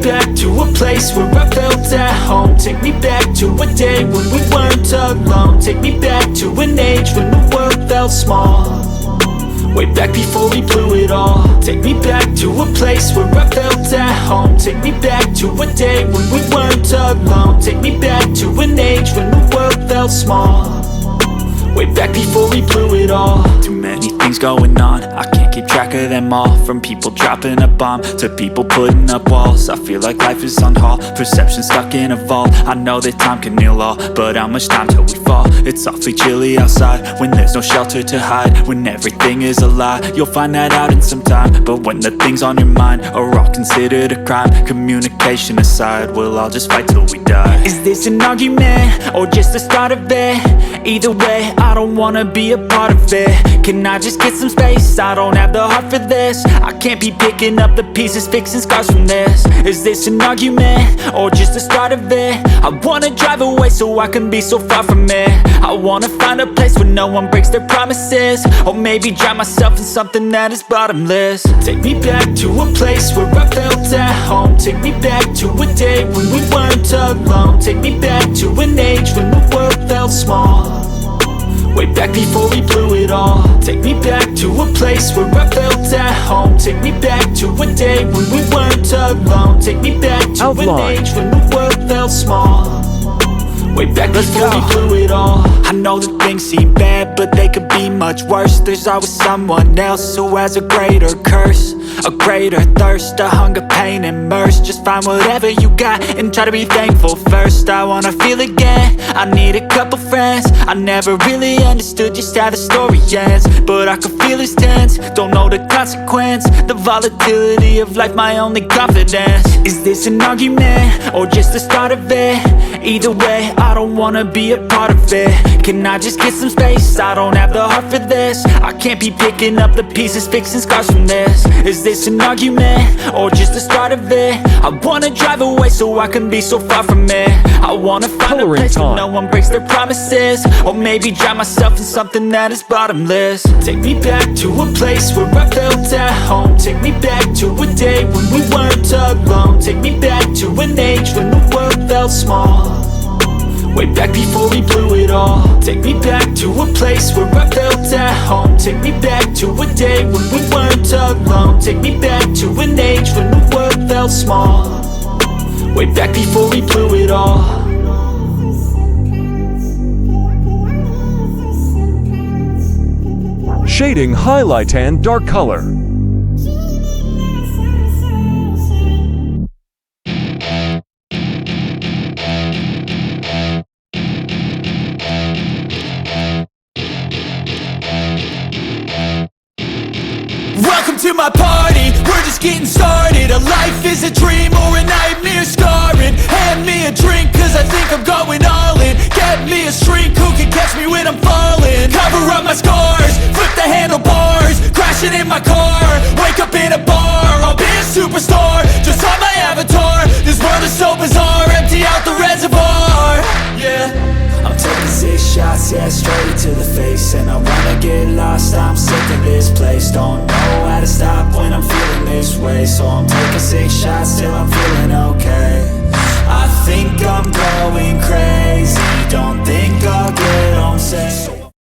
back to a place where I felt at home. Take me back to a day when we weren't alone. Take me back to an age when the world felt small. Way back before we blew it all. Take me back to a place where I felt at home. Take me back to a day when we weren't alone. Take me back to an age when the world felt small. Way back before we blew it all. Too many things going on, I can't keep track of them all. From people dropping a bomb to people putting up walls. I feel like life is on hold, perception stuck in a vault. I know that time can heal all, but how much time till we fall? It's awfully chilly outside when there's no shelter to hide. When everything is a lie, you'll find that out in some time. But when the things on your mind are all considered a crime, communication aside, we'll all just fight till we die. Is this an argument or just the start of it? Either way, I don't wanna be a part of it. Can I just get some space? I don't have the heart for this. I can't be picking up the pieces, fixing scars from this. Is this an argument or just the start of it? I wanna drive away so I can be so far from it. I wanna find a place where no one breaks their promises. Or maybe drown myself in something that is bottomless. Take me back to a place where I felt at home. Take me back to a day when we weren't alone. Take me back to an age when the world felt small. Way back before we blew it all. Take me back to a place where I felt at home. Take me back to a day when we weren't alone. Take me back to an age when the world felt small. Way back before we blew it all. I know that things seem bad, but they could be much worse. There's always someone else who has a greater curse, a greater thirst, a hunger, pain, and mercy. Just find whatever you got and try to be thankful first. I wanna feel again, I need a couple friends. I never really understood just how the story ends, but I can feel it's tense, don't know the consequence. The volatility of life, my only confidence. Is this an argument or just the start of it? Either way, I don't wanna be a part of it. Can I just get some space? I don't have the heart for this. I can't be picking up the pieces, fixing scars from this. Is this an argument or just the start of it? I wanna drive away so I can be so far from it. I wanna find a place where no one breaks their promises. Or maybe drown myself in something that is bottomless. Take me back to a place where I felt at home. Take me back to a day when we weren't alone. Take me back to an age when the world felt small. Way back before we blew it all. Take me back to a place where I felt at home. Take me back to a day when we weren't alone. Take me back to an age when the world felt small. Way back before we blew it all. Shading, highlight, and dark color. Welcome to my party, we're just getting started. A life is a dream or a nightmare scarring. Hand me a drink cause I think I'm going all in. Get me a shrink who can catch me when I'm falling. Cover up my scars, flip the handlebars. Crashing in my car, wake up in a bar. I'll be a superstar, just on my avatar. This world is so bizarre, empty out the reservoir. Yeah, I'm taking 6 shots, yeah, straight to the face. And I wanna get lost, I'm sick of this place. Don't know how to stop when I'm feeling this way. So I'm taking 6 shots till I'm feeling okay.